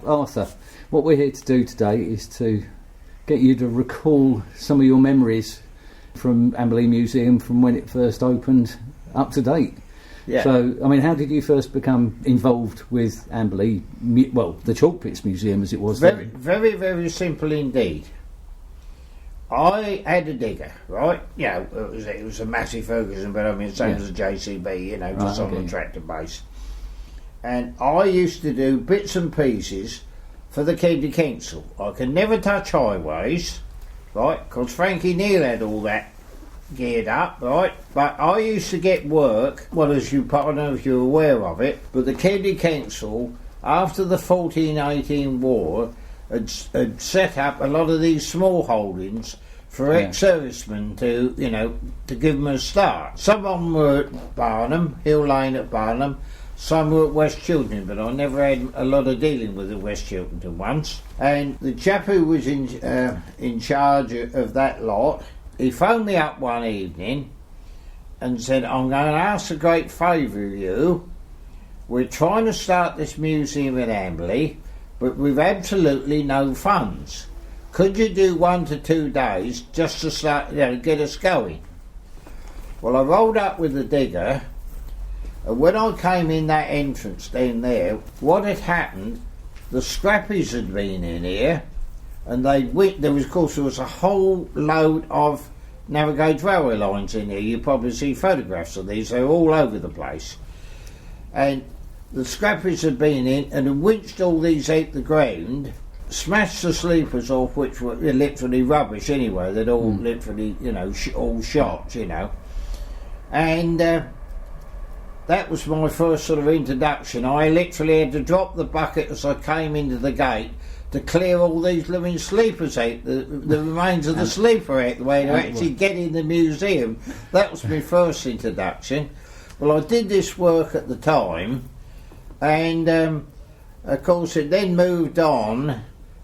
Arthur, what we're here to do today is to get you to recall some of your memories from Amberley Museum from when it first opened up to date. Yeah. So, I mean, how did you first become involved with Amberley, the Chalk Pits Museum as it was Very, then? very, very simple indeed. I had a digger, right? It was a Massey Ferguson, but I mean, same as a JCB, just on the tractor base. And I used to do bits and pieces for the County Council. I could never touch highways, right? Because Frankie Neal had all that geared up, right? But I used to get work, I don't know if you're aware of it, but the County Council, after the 14-18 war, had set up a lot of these small holdings for ex-servicemen to give them a start. Some of them were at Barnum, Hill Lane at Barnum, some were at West Chiltern, but I never had a lot of dealing with the West Chiltern ones. And the chap who was in charge of that lot, he phoned me up one evening and said, I'm going to ask a great favour of you. We're trying to start this museum in Amberley, but we've absolutely no funds. Could you do 1 to 2 days just to start, get us going? Well, I rolled up with the digger, and when I came in that entrance down there, what had happened, the scrappies had been in here, and there was a whole load of narrow gauge railway lines in here. You probably see photographs of these, they're all over the place. And the scrappies had been in and had winched all these out the ground, smashed the sleepers off, which were literally rubbish anyway. They'd all literally, all shot, And that was my first sort of introduction. I literally had to drop the bucket as I came into the gate to clear all these living sleepers out, the remains of the sleeper out the way to actually get in the museum. That was my first introduction. Well, I did this work at the time, and of course it then moved on.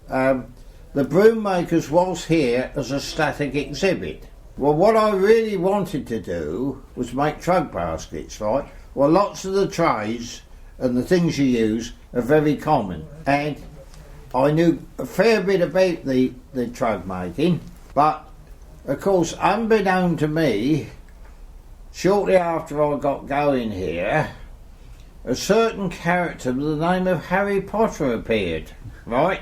The Broom Makers was here as a static exhibit. Well, what I really wanted to do was make trug baskets, right? Well, lots of the trays and the things you use are very common, and I knew a fair bit about the trug making, but of course, unbeknown to me, shortly after I got going here, a certain character with the name of Harry Potter appeared, right?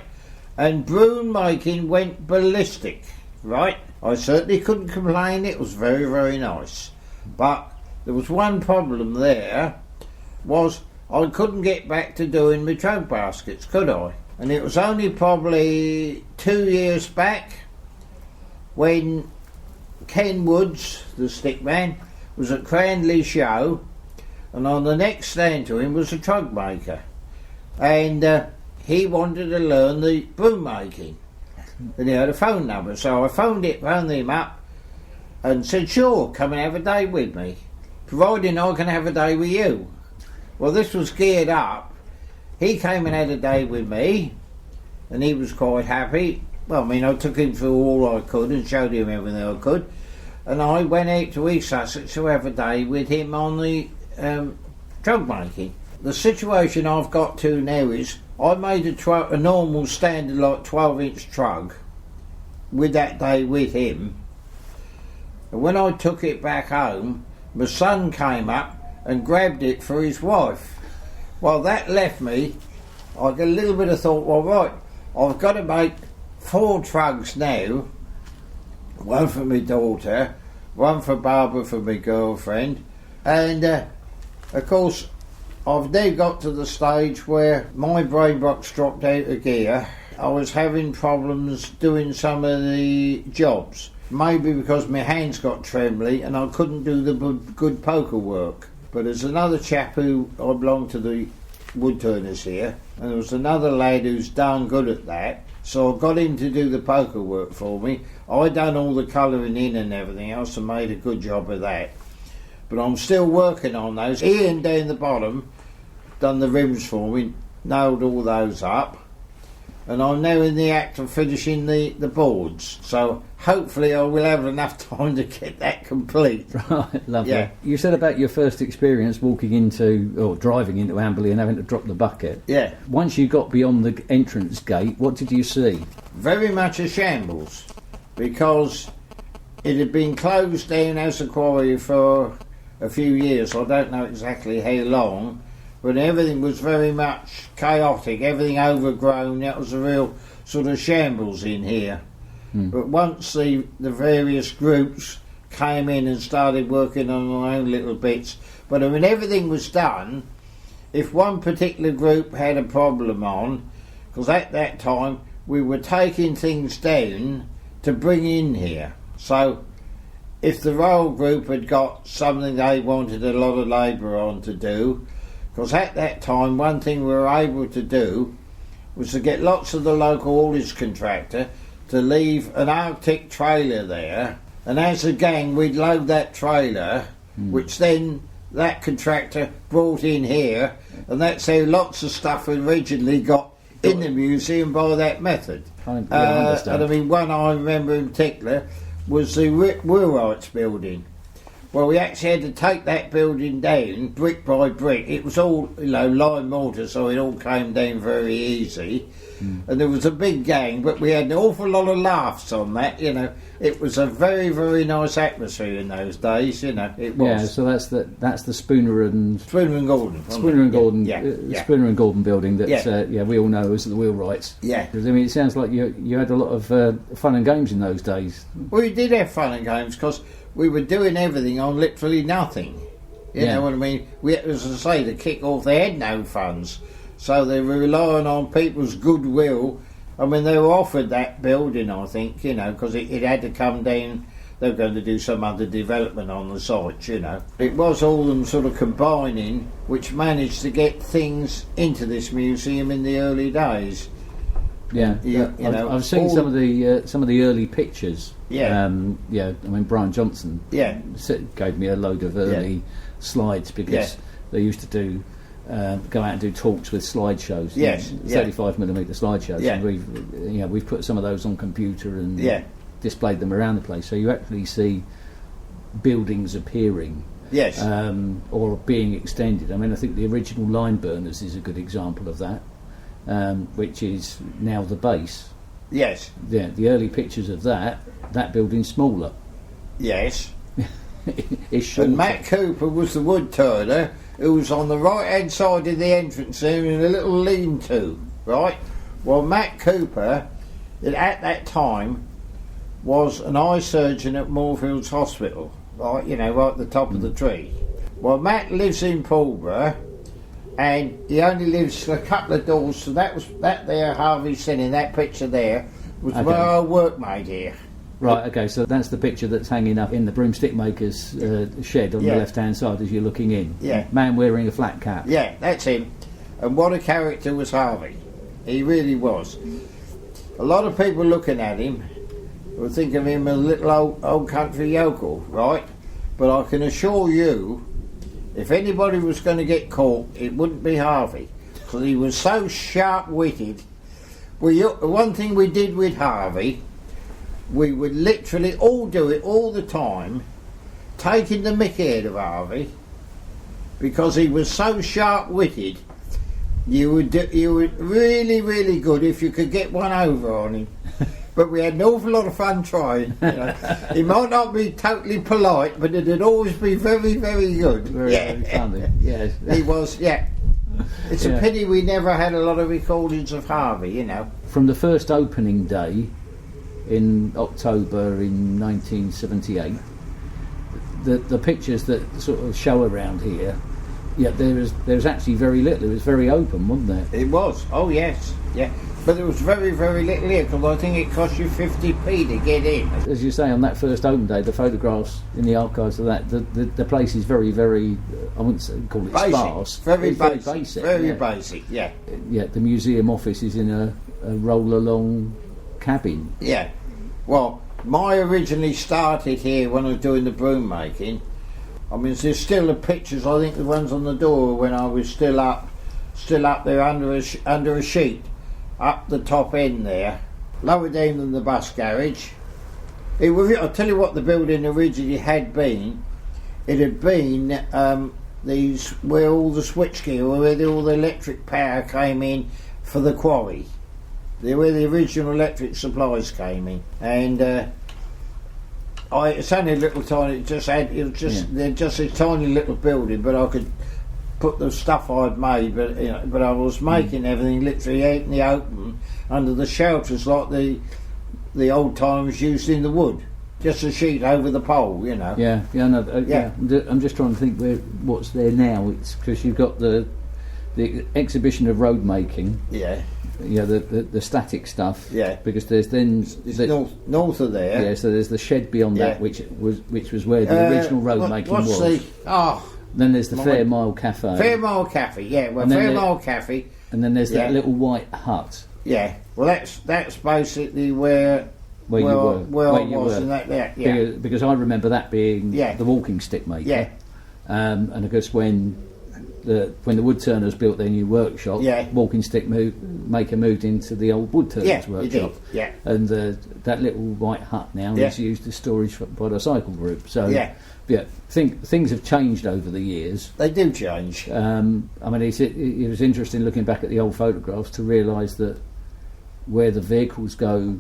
And broom making went ballistic, right? I certainly couldn't complain, it was very, very nice. But there was one problem there, was I couldn't get back to doing my trug baskets, could I? And it was only probably 2 years back when Ken Woods, the stickman, was at Cranley Show, and on the next stand to him was a trug maker. And he wanted to learn the broom making. And he had a phone number, so I phoned him up and said, sure, come and have a day with me, providing I can have a day with you. Well, this was geared up. He came and had a day with me, and he was quite happy. Well, I mean, I took him through all I could and showed him everything I could. And I went out to East Sussex to have a day with him on the trug making. The situation I've got to now is I made a normal standard like 12-inch trug with that day with him. And when I took it back home, my son came up and grabbed it for his wife. Well, that left me, I got a little bit of thought, well, right, I've got to make 4 trugs now, one for my daughter, one for Barbara for my girlfriend, and of course I've now got to the stage where my brain box dropped out of gear. I was having problems doing some of the jobs, maybe because my hands got trembly and I couldn't do the good poker work. But there's another chap who, I belong to the wood turners here, and there was another lad who's darn good at that, so I got him to do the poker work for me. I done all the colouring in and everything else and made a good job of that. But I'm still working on those. Ian down the bottom done the rims for me, nailed all those up. and I'm now in the act of finishing the boards. So hopefully I will have enough time to get that complete. Right, lovely. Yeah. You said about your first experience walking into, or driving into Amberley and having to drop the bucket. Yeah. Once you got beyond the entrance gate, what did you see? Very much a shambles, because it had been closed down as a quarry for a few years. I don't know exactly how long, but everything was very much chaotic, everything overgrown. That was a real sort of shambles in here. But once the various groups came in and started working on their own little bits, but when everything was done, if one particular group had a problem on, because at that time we were taking things down to bring in here. So if the rail group had got something they wanted a lot of labour on to do, because at that time one thing we were able to do was to get lots of the local haulage contractor to leave an Arctic trailer there, and as a gang we'd load that trailer, which then that contractor brought in here, and that's how lots of stuff originally got in the museum by that method. I understand. And I mean, one I remember in particular was the Wheelwrights building. Well, we actually had to take that building down brick by brick. It was all, lime mortar, so it all came down very easy. And there was a big gang, but we had an awful lot of laughs on that. It was a very, very nice atmosphere in those days. It was. Yeah, so that's the Spooner and Gordon. Spooner and Gordon building that we all know as the Wheelwrights. Yeah. I mean, it sounds like you had a lot of fun and games in those days. Well, we did have fun and games because we were doing everything on literally nothing. You know what I mean? We, as I say, to kick off, they had no funds, so they were relying on people's goodwill. I mean, they were offered that building, I think, because it had to come down. They were going to do some other development on the site, It was all them sort of combining, which managed to get things into this museum in the early days. Yeah, I've seen some of the early pictures. Yeah. I mean, Brian Johnson gave me a load of early slides because they used to do go out and do talks with slideshows. 35mm slideshows. Yeah. And we've put some of those on computer and displayed them around the place. So you actually see buildings appearing. Yes. Or being extended. I mean, I think the original line burners is a good example of that. Which is now the base. Yes. Yeah, the early pictures of that building's smaller. Yes. It's shorter. And Matt Cooper was the wood turner who was on the right hand side of the entrance there in a little lean-to, right? Well, Matt Cooper, at that time, was an eye surgeon at Moorfields Hospital, right? Right at the top of the tree. Well, Matt lives in Pulborough, and he only lives a couple of doors, so that there Harvey sitting, that picture there, was where I workmate here. Right, okay, so that's the picture that's hanging up in the Broom Stick Maker's shed on the left-hand side as you're looking in. Yeah. Man wearing a flat cap. Yeah, that's him. And what a character was Harvey. He really was. A lot of people looking at him will think of him as a little old country yokel, right? But I can assure you, if anybody was going to get caught, it wouldn't be Harvey, because he was so sharp-witted. One thing we did with Harvey, we would literally all do it all the time, taking the mickey out of Harvey, because he was so sharp-witted. You were really, really good if you could get one over on him. But we had an awful lot of fun trying. He might not be totally polite, but it'd always be very, very good. Very funny. Yes. He was. Yeah. It's a pity we never had a lot of recordings of Harvey. From the first opening day in October in 1978, the pictures that sort of show around here. Yeah, there's actually very little. It was very open, wasn't there? It was. Oh yes. Yeah. But there was very, very little here, because I think it cost you 50p to get in. As you say, on that first open day, the photographs in the archives of that, the place is very, very, I wouldn't call it basic. Sparse. Very basic. Very basic, yeah. Yeah, the museum office is in a roll-along cabin. Yeah. Well, my originally started here when I was doing the broom making. I mean, there's still the pictures, I think the ones on the door when I was still up there under a sheet. up the top end there, lower down than the bus garage. I'll tell you what the building originally had been. It had been these where all the switchgear, where all the electric power came in for the quarry. Where the original electric supplies came in, and it's only a little tiny. They're just a tiny little building, but I could put the stuff I'd made, but I was making everything literally out in the open under the shelters like the old timers used in the wood, just a sheet over the pole, Yeah, I'm just trying to think what's there now. It's because you've got the exhibition of road making. Yeah. Yeah, the static stuff. Yeah. Because there's north of there. Yeah, so there's the shed beyond that, which was where the original road making was. Then there's the Fair Mile Cafe. Fair Mile Cafe, yeah. Well, Fair Mile Cafe. And then there's that little white hut. Yeah. Well, that's basically where you were. And that there. Yeah. Because I remember that being the walking stick maker. Yeah. And of course when the wood turners built their new workshop, walking stick maker moved into the old wood turners workshop. Yeah. And that little white hut now is used as storage by the cycle group. So things have changed over the years. They do change. I mean, it was interesting looking back at the old photographs to realise that where the vehicles go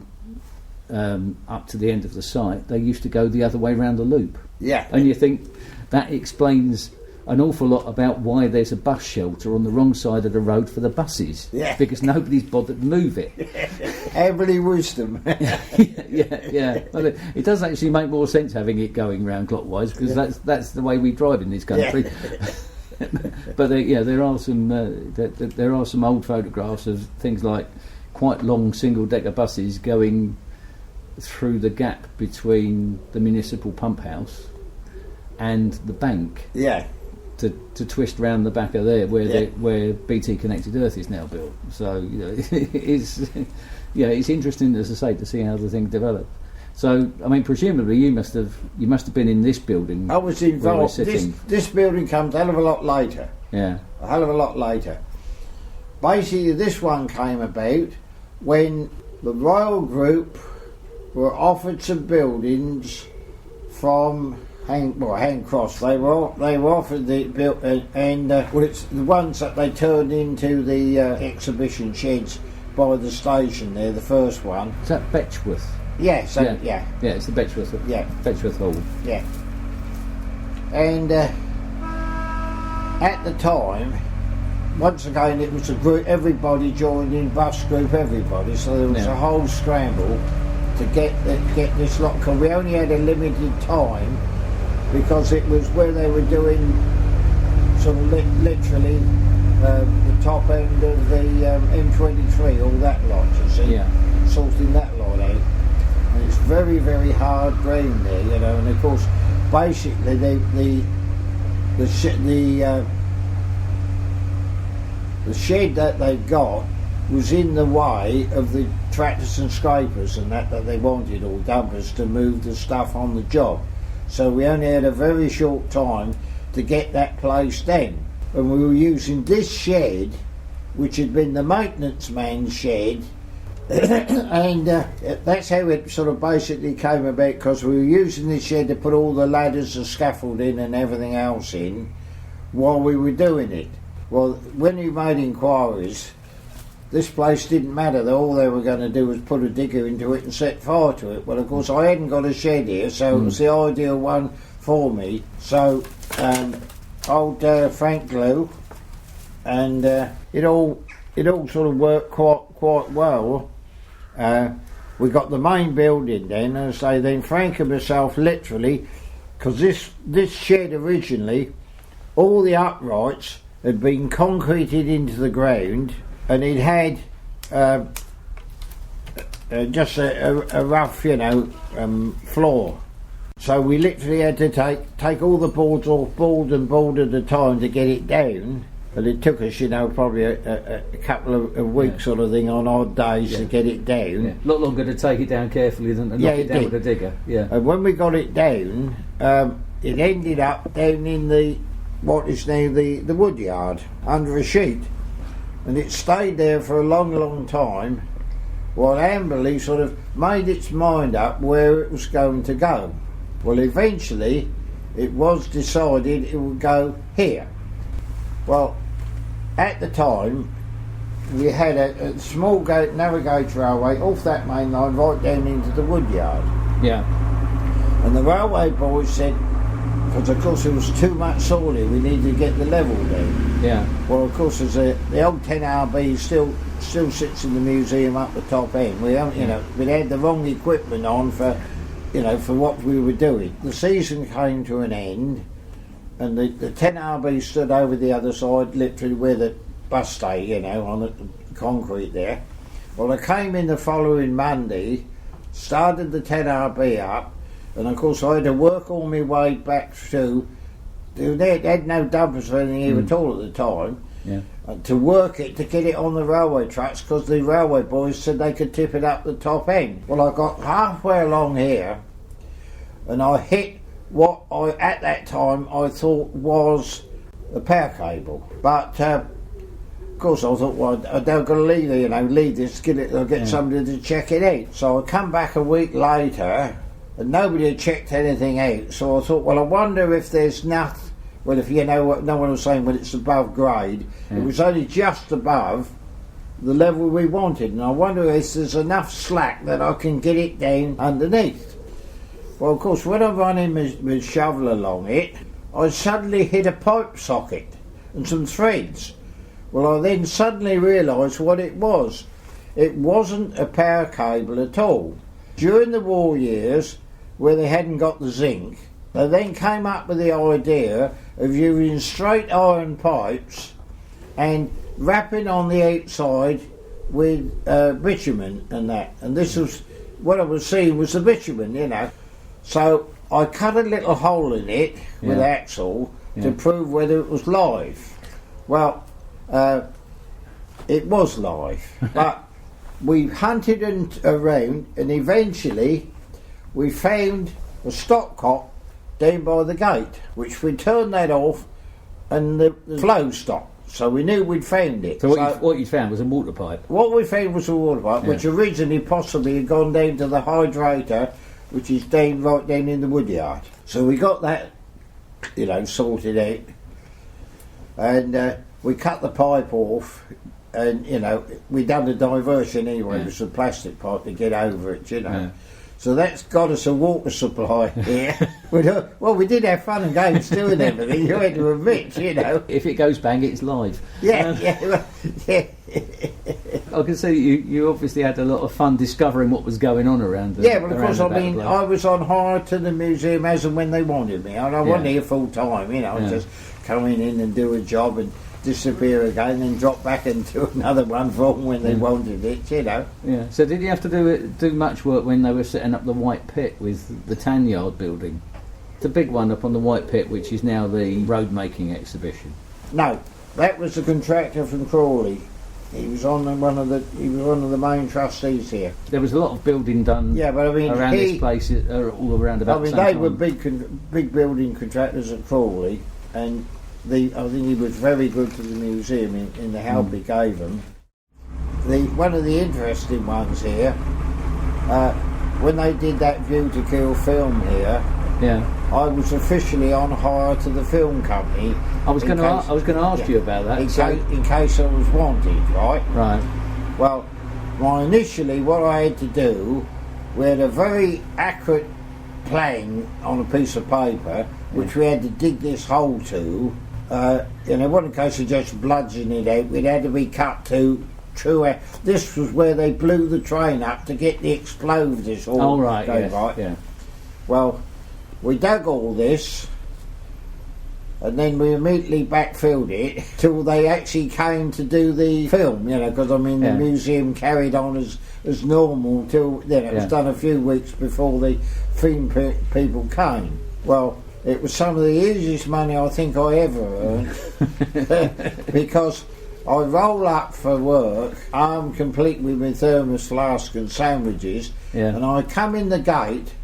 up to the end of the site, they used to go the other way round the loop. Yeah. And you think that explains an awful lot about why there's a bus shelter on the wrong side of the road for the buses. Yeah. Because nobody's bothered to move it. Everybody wisdom. yeah. Well, it does actually make more sense having it going round clockwise, because that's the way we drive in this country. Yeah. But there are some old photographs of things like quite long single-decker buses going through the gap between the municipal pump house and the bank. Yeah. To twist round the back of there where BT Connected Earth is now built. So it's interesting, as I say, to see how the thing developed. So I mean, presumably you must have been in this building. I was involved. This building comes a hell of a lot later. Yeah, a hell of a lot later. Basically, this one came about when the Royal Group were offered some buildings from Hand Cross. They were offered the built, it's the ones that they turned into the exhibition sheds by the station there. The first one. Is that Betchworth? Yeah. Yeah, it's the Betchworth. Yeah, Betchworth Hall. Yeah. And at the time, once again, it was a group. Everybody joined in, bus group, everybody. So there was a whole scramble to get this lot. Because we only had a limited time. Because it was where they were doing sort of literally the top end of the M23, all that lot, you see, sorting that lot out. And it's very, very hard ground there, and of course, basically the shed that they've got was in the way of the tractors and scrapers and that they wanted, or dumpers, to move the stuff on the job. So we only had a very short time to get that place done. And we were using this shed, which had been the maintenance man's shed, and that's how it sort of basically came about, because we were using this shed to put all the ladders and scaffolding and everything else in while we were doing it. Well, when you made inquiries, this place didn't matter. All they were going to do was put a digger into it and set fire to it. Well, of course, I hadn't got a shed here, so it was the ideal one for me. So, old Frank Glue, and it all sort of worked quite well. We got the main building then, and then Frank and myself literally, because this shed originally, all the uprights had been concreted into the ground. And it had just a rough, floor. So we literally had to take all the boards off, board at a time, to get it down. But it took us, probably a couple of weeks sort of thing on odd days to get it down. Yeah. A lot longer to take it down carefully than to knock it down with a digger. Yeah. And when we got it down, it ended up down in what is now the wood yard, under a sheet. and it stayed there for a long, long time, while Amberley sort of made its mind up where it was going to go. Well, eventually it was decided it would go here. Well, at the time we had a small narrow gauge railway off that main line right down into the woodyard. Yeah. And the railway boys said, because of course it was too much soil here, we needed to get the level down. Yeah. Well, of course, the old 10RB still sits in the museum up the top end. We haven't, we had the wrong equipment on for what we were doing. The season came to an end, and the 10RB stood over the other side, literally where the bus stay, on the concrete there. Well, I came in the following Monday, started the 10RB up, and of course I had to work all my way back through. They had no dumpers or anything here at all at the time. Yeah. To work it, to get it on the railway tracks, because the railway boys said they could tip it up the top end. Well, I got halfway along here, and I hit what at that time I thought was the power cable. But of course I thought, well, I don't got to leave this, I'll get somebody to check it out. So I come back a week later, and nobody had checked anything out. So I thought, well, I wonder if there's nothing. Well, if you know what no one was saying, when it's above grade, it was only just above the level we wanted, and I wonder if there's enough slack that I can get it down underneath. Well, of course, when I run in my shovel along it, I suddenly hit a pipe socket and some threads. Well, I then suddenly realised what it was. It wasn't a power cable at all. During the war years, where they hadn't got the zinc, they then came up with the idea of using straight iron pipes and wrapping on the outside with bitumen and that. And this was, what I was seeing was the bitumen, So I cut a little hole in it with axle to prove whether it was live. Well, it was live, but we hunted around, and eventually we found a stopcock down by the gate, which we turned that off and the flow stopped. So we knew we'd found it. So what you found was a water pipe? What we found was a water pipe, which originally possibly had gone down to the hydrator, which is right down in the woodyard. So we got that, sorted out. And we cut the pipe off, and, we done the diversion anyway. It was a plastic pipe to get over it, Yeah. So that's got us a water supply here. Well, we did have fun and games doing everything, you had to admit, If it goes bang, it's live. Yeah. I can see you obviously had a lot of fun discovering what was going on around the well, of course, I was on hire to the museum as and when they wanted me. I wasn't here full time, just coming in and do a job and disappear again and drop back into another one for when they wanted it, Yeah. So did you have to do much work when they were setting up the White Pit with the tan yard building? The big one up on the White Pit, which is now the road making exhibition. No, that was the contractor from Crawley. He was one of the main trustees here. There was a lot of building done. Yeah, but around this place, all around about. they time. were big building contractors at Crawley, and I think he was very good to the museum in the help he gave them. One of the interesting ones here, when they did that View to Kill film here, I was officially on hire to the film company. I was going to ask you about that. In case I was wanted, right? Right. Well, initially what I had to do, we had a very accurate plan on a piece of paper, which we had to dig this hole to. It wasn't a case of just bludgeoning it out. It had to be cut to true. This was where they blew the train up to get the explosives all right. Yeah. Well, we dug all this, and then we immediately backfilled it till they actually came to do the film. Because the museum carried on as normal till it was done a few weeks before the film people came. Well, it was some of the easiest money I think I ever earned because I roll up for work, armed complete with my thermos flask and sandwiches, and I come in the gate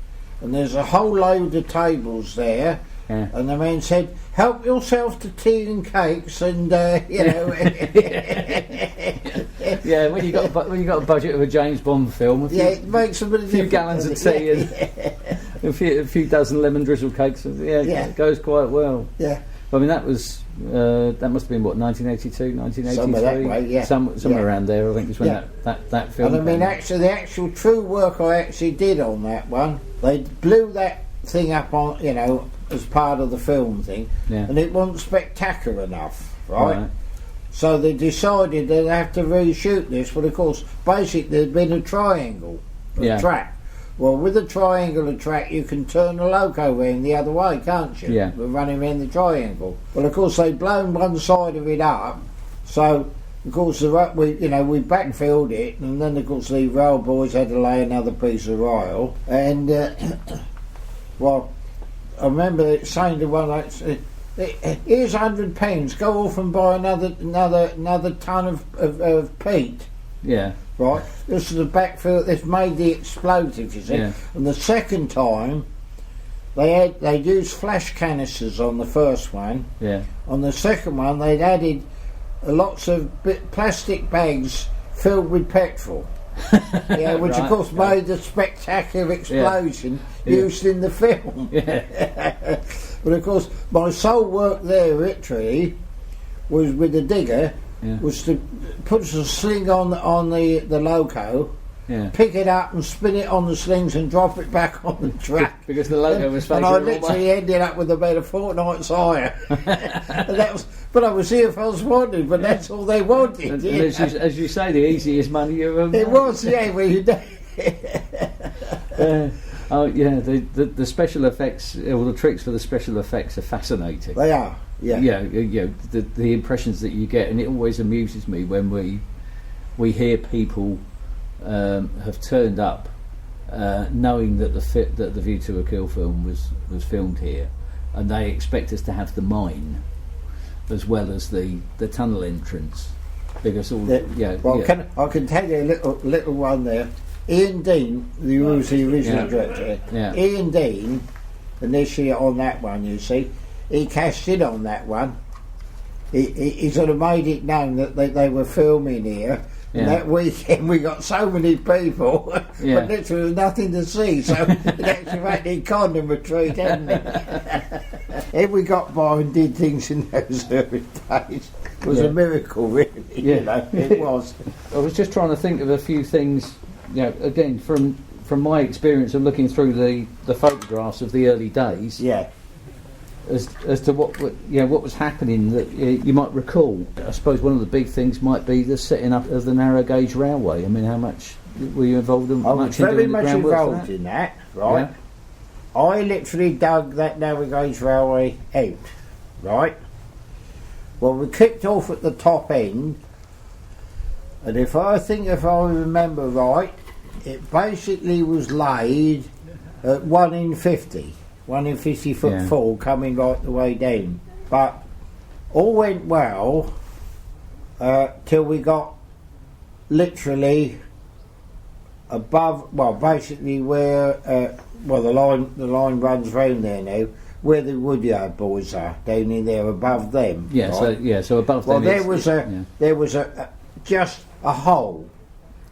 and there's a whole load of tables there Yeah. And the man said, "Help yourself to tea and cakes," and you know. Yeah, when you got a budget of a James Bond film, it makes a bit of a few gallons of tea and a few dozen lemon drizzle cakes. It goes quite well. Yeah. I mean, that was that must have been what 1982, 1983, somewhere that way, yeah. somewhere around there. I think was when that film. And I mean, actually, the actual true work I actually did on that one, they blew that thing up on, you know, as part of the film thing, and it wasn't spectacular enough, right? So they decided they'd have to reshoot this. But of course, basically, there'd been a triangle, track. Well, with a triangular track, you can turn the loco round the other way, can't you? Yeah. We're running around the triangle. Well, of course, they'd blown one side of it up, so of course we backfilled it, and then of course the rail boys had to lay another piece of rail, and well, I remember it saying to one like, "Here's £100. Go off and buy another ton of peat." Yeah. Right. This is the backfill. This made the explosive, you see. Yeah. And the second time, they used flash canisters on the first one. Yeah. On the second one, they'd added lots of plastic bags filled with petrol. Which of course made the spectacular explosion used in the film. Yeah. But of course, my sole work there, literally, was with the digger. Was to put a sling on the loco, pick it up and spin it on the slings and drop it back on the track. Because the loco was facing. And I literally ended up with about a fortnight's hire. But I was here if I was wanted, but that's all they wanted. And as you say, the easiest money you ever made. It was, well, you know. The special effects, or the tricks for the special effects are fascinating. They are. The impressions that you get, and it always amuses me when we hear people have turned up knowing that the View to a Kill film was filmed here, and they expect us to have the mine as well as the tunnel entrance, because I can tell you a little one there. Ian Dean, who was the original director, Ian Dean, initially on that one, you see. He cashed in on that one. He sort of made it known that they were filming here. And that weekend we got so many people, but literally nothing to see. So in actual fact, he conned them a treat, hadn't he? If we got by and did things in those early days, it was a miracle, really. You know, it was. I was just trying to think of a few things. Again from my experience of looking through the photographs of the early days. Yeah. As to what was happening that you might recall. I suppose one of the big things might be the setting up of the narrow gauge railway. I mean, how much were you involved in? I was very much involved in that, right? Yeah. I literally dug that narrow gauge railway out, right? Well, we kicked off at the top end, and if I remember right, it basically was laid at 1 in 50. 1 in 50 foot fall coming right the way down. But all went well till we got literally above, basically where the line runs round there now, where the Woodyard boys are, down in there above them. Yeah, right? so above them. Well, there was just a hole.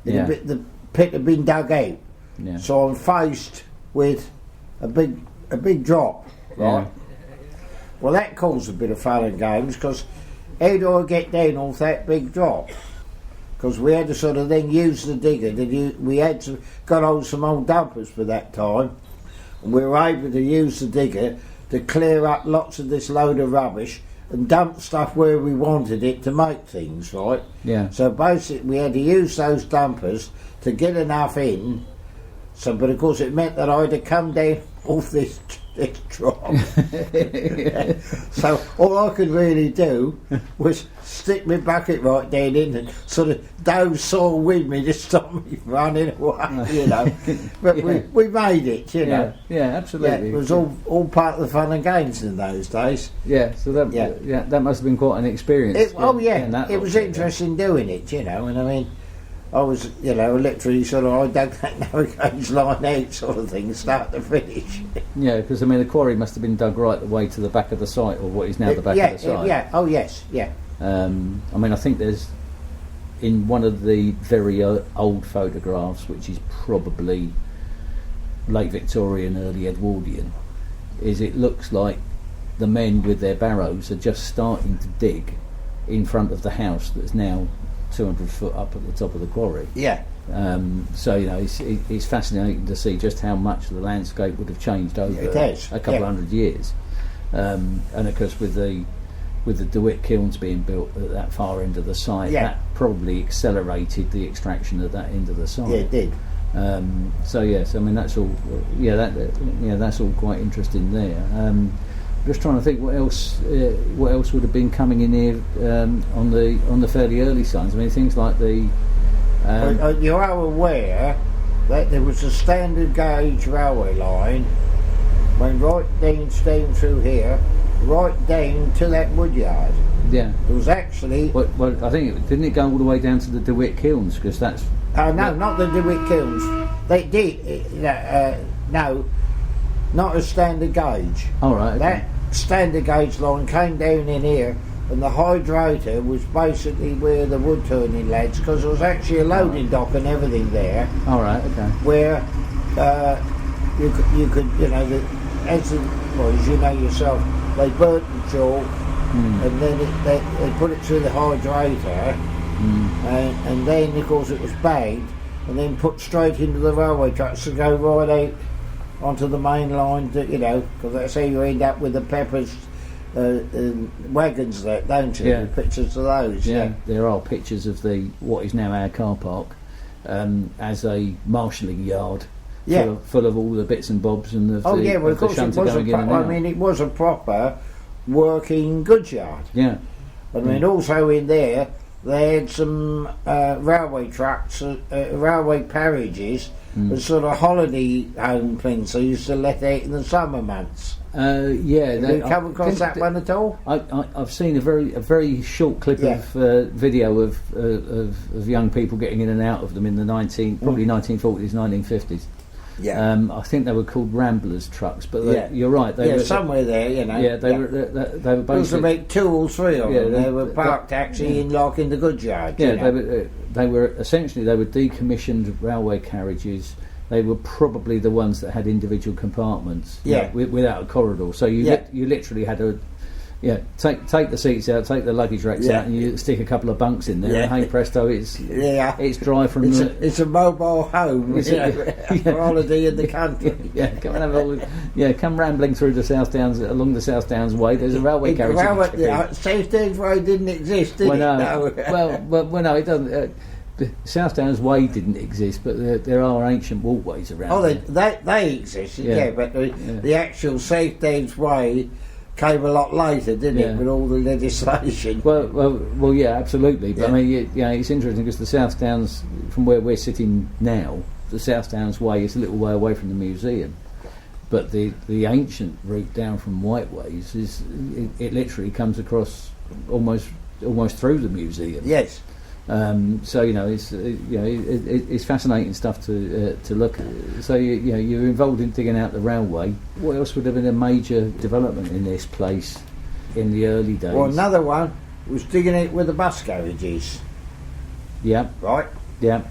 The pit had been dug out. Yeah. So I'm faced with a big drop, right? Yeah. Well, that caused a bit of fun and games, because how do I get down off that big drop? Because we had to sort of then use the digger. We had to got hold some old dumpers for that time, and we were able to use the digger to clear up lots of this load of rubbish and dump stuff where we wanted it to make things, right? Yeah. So basically, we had to use those dumpers to get enough in. So, but of course, it meant that I had to come down off this drop. So all I could really do was stick my bucket right down in and sort of dove soil with me to stop me running away, you know. But we made it, you know. Yeah, absolutely. It was all part of the fun and games in those days. Yeah, so that must have been quite an experience. It was interesting doing it, you know. And I mean, I was, literally sort of, I dug that narrow gauge line out sort of thing, start to finish. Yeah, because I mean the quarry must have been dug right the way to the back of the site, or what is now the back of the site. Yeah, oh yes, yeah. I mean, I think there's, in one of the very old photographs, which is probably late Victorian, early Edwardian, it looks like the men with their barrows are just starting to dig in front of the house that's now 200 foot up at the top of the quarry. Yeah. So it's fascinating to see just how much the landscape would have changed over a couple of hundred years, and of course with the DeWitt kilns being built at that far end of the site, that probably accelerated the extraction at that end of the site. Yeah, it did. So yes, I mean that's all. That's all quite interesting there. Just trying to think what else would have been coming in here on the fairly early signs. I mean things like the. You are aware that there was a standard gauge railway line went right down through here, right down to that woodyard. Yeah. It was actually. Well, I think didn't it go all the way down to the DeWitt kilns, because that's. No, not the DeWitt kilns. They did. No, not a standard gauge. All right. Okay. That standard gauge line came down in here, and the hydrator was basically where the wood turning lads, because there was actually a loading dock and everything there. All right. Okay. Where you could as you know yourself, they burnt the chalk, and then they put it through the hydrator, and then of course it was bagged and then put straight into the railway tracks to go right out onto the main line, because that's how you end up with the Peppers wagons there, don't you? Yeah. Pictures of those. Yeah, there are pictures of what is now our car park as a marshalling yard. Yeah. Full of all the bits and bobs and of of course it was it was a proper working goods yard. Yeah. I mean, also in there they had some railway trucks, railway carriages, and sort of holiday home things. So you used to let out in the summer months. Have you come across that one at all? I've seen a very short clip of video of young people getting in and out of them in the 1940s, 1950s. Yeah. I think they were called Ramblers trucks, but you're right. They were somewhere there, Yeah, they were basically. There was about 2 or 3 of them. They were parked actually in the goods yard. Yeah, they were essentially decommissioned railway carriages. They were probably the ones that had individual compartments. Yeah. Without a corridor, so you literally had to. Yeah, take the seats out, take the luggage racks out, and you stick a couple of bunks in there, and hey presto, it's dry from. It's a mobile home, for holiday in the country. Come and have come rambling through the South Downs, along the South Downs Way. There's a railway carriage. South Downs Way didn't exist, did it? No. No, it doesn't. South Downs Way didn't exist, but there are ancient walkways around. Oh, they existed, but the actual South Downs Way came a lot later, didn't it, with all the legislation? Well, yeah, absolutely. But I mean, it's interesting because the South Downs, from where we're sitting now, the South Downs Way is a little way away from the museum. But the ancient route down from Whiteways it literally comes across almost through the museum. Yes. So it's fascinating stuff to look at. So you're involved in digging out the railway. What else would have been a major development in this place in the early days? Well, another one was digging out where the bus garage is. Yeah. Right. Yeah.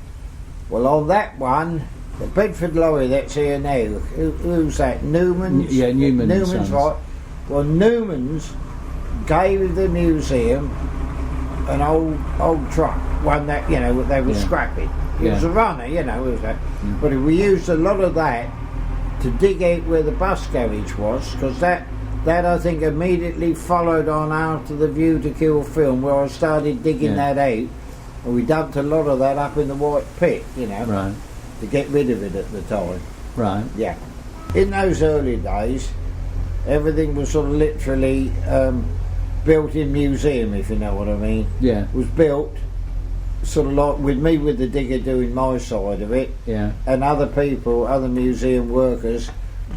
Well, on that one, the Bedford lorry that's here now. Who's that? Newman's. Yeah, Newman's. Newman's, right. Well, Newman's gave the museum an old truck, one that they were scrapping. It was a runner, but we used a lot of that to dig out where the bus garage was, because that I think immediately followed on after the View to Kill film, where I started digging that out, and we dumped a lot of that up in the White Pit, right, to get rid of it at the time. Right. Yeah. In those early days, everything was sort of literally built-in museum, if you know what I mean. Yeah. Was built sort of like with me with the digger doing my side of it, and other museum workers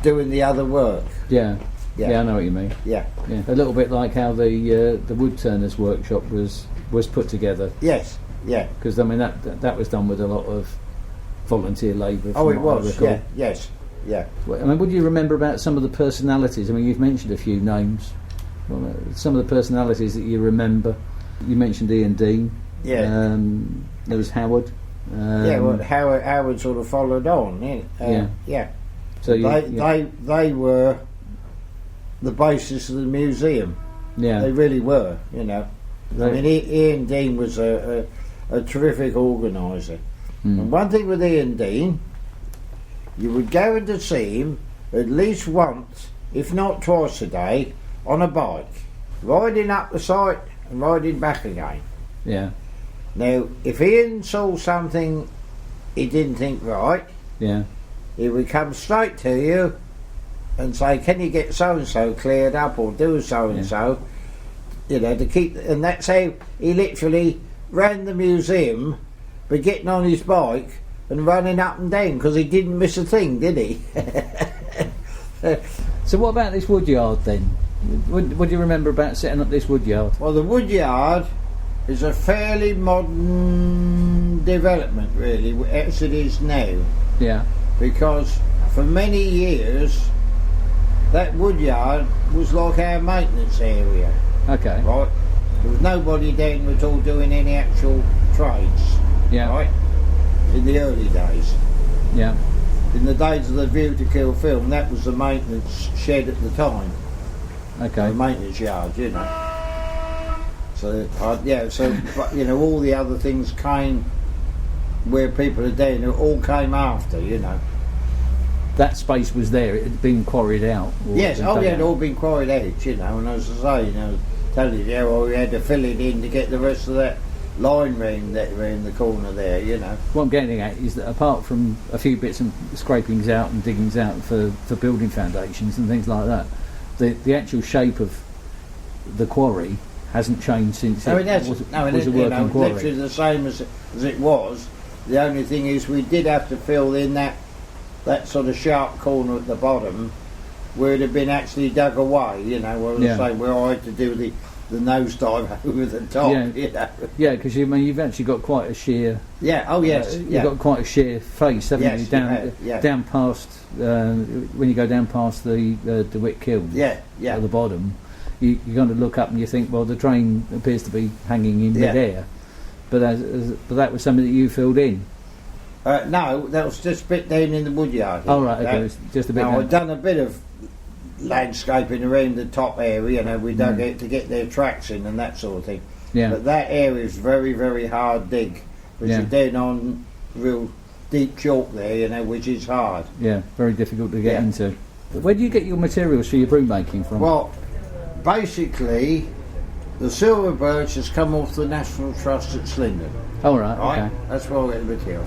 doing the other work. Yeah, I know what you mean. Yeah. A little bit like how the wood turner's workshop was put together. Yes. Yeah. Because I mean that was done with a lot of volunteer labour. Oh, it was. Yeah. Yes. Yeah. I mean, what do you remember about some of the personalities? I mean, you've mentioned a few names. Well, some of the personalities that you remember. You mentioned Ian Dean. Yeah. There was Howard. Yeah. Well, Howard sort of followed on. Yeah. Yeah. So they were the basis of the museum. Yeah. They really were. You know. I mean, Ian Dean was a terrific organiser. And one thing with Ian Dean, you would go in to see him at least once, if not twice a day, on a bike, riding up the site and riding back again. Yeah. Now, if Ian saw something he didn't think right, yeah, he would come straight to you and say, "Can you get so and so cleared up, or do so and so?" You know, to keep, and that's how he literally ran the museum, by getting on his bike and running up and down, because he didn't miss a thing, did he? So what about this woodyard then? What do you remember about setting up this woodyard? Well, the woodyard is a fairly modern development, really, as it is now. Yeah. Because for many years, that woodyard was like our maintenance area. Okay. Right? There was nobody down at all doing any actual trades. Yeah. Right? In the early days. Yeah. In the days of the View to Kill film, that was the maintenance shed at the time. Okay. The maintenance yard, you know. So, but, you know, all the other things came where people are doing, it all came after, you know. That space was there, it had been quarried out. Yes, it had all been quarried out, you know, and as I say, you know, tell you, yeah, well, we had to fill it in to get the rest of that line round the corner there, you know. What I'm getting at is that apart from a few bits and scrapings out and diggings out for building foundations and things like that, the actual shape of the quarry hasn't changed since it was a working quarry. Literally the same as it was. The only thing is we did have to fill in that sort of sharp corner at the bottom where it had been actually dug away, you know, where I had to do the nosedive over the top, you know. Yeah, because you've actually got quite a sheer... Yeah, oh yes. You've got quite a sheer face, haven't you? Down past, when you go down past the Wick Kiln at the bottom, you're going to look up and you think, well, the train appears to be hanging in midair. But that was something that you filled in. No, that was just a bit down in the woodyard. Oh, right, okay, it was just a bit down. I'd done a bit of landscaping around the top area, you know, we dug it to get their tracks in and that sort of thing. Yeah. But that area is very, very hard dig, which is down on real deep chalk there, you know, which is hard. Yeah, very difficult to get into. Where do you get your materials for your broom making from? Well, basically, the silver birch has come off the National Trust at Slindon. Oh, right, okay. That's where I get the material.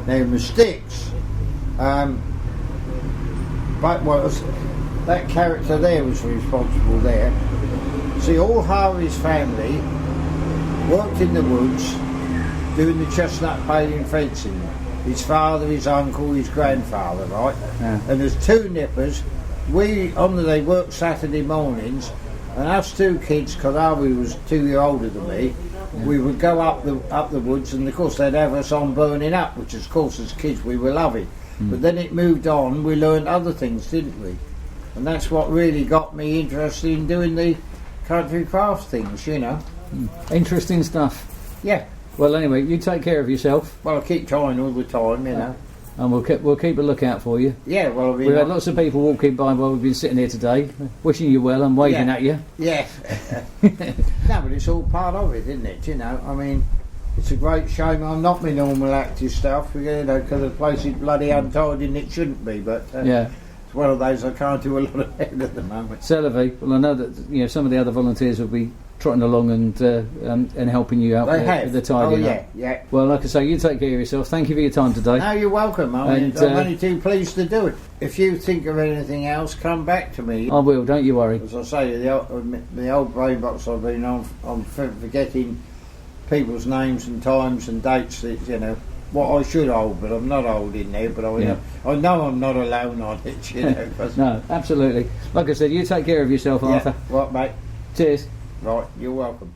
Now, my sticks, that character there was responsible there. See, all Harvey's family worked in the woods doing the chestnut paling fencing. His father, his uncle, his grandfather, right? Yeah. And there's two nippers. They worked Saturday mornings, and us two kids, because Harvey was 2 years older than me, we would go up the woods, and of course they'd have us on burning up, which of course as kids we were loving. But then it moved on, we learned other things, didn't we? And that's what really got me interested in doing the country craft things, you know. Interesting stuff. Yeah. Well, anyway, you take care of yourself. Well, I keep trying all the time, you know. And we'll keep a lookout for you. Yeah, well, we've had lots of people walking by while we've been sitting here today, wishing you well and waving at you. Yeah. No, but it's all part of it, isn't it? You know, I mean, it's a great shame I'm not my normal active stuff, you know, because the place is bloody untidy and it shouldn't be, but... It's one of those I can't do a lot of it at the moment. Celevi, well, I know that some of the other volunteers will be trotting along and helping you out with the tidying up. Yeah. Well, like I say, you take care of yourself. Thank you for your time today. No, you're welcome. I'm only too pleased to do it. If you think of anything else, come back to me. I will. Don't you worry. As I say, the old brain box I've been on, I'm forgetting people's names and times and dates. That, you know. What I should hold, but I'm not holding there. But I know I'm not alone on it. You know. No, absolutely. Like I said, you take care of yourself, Arthur. Right, mate. Cheers. Right, you're welcome.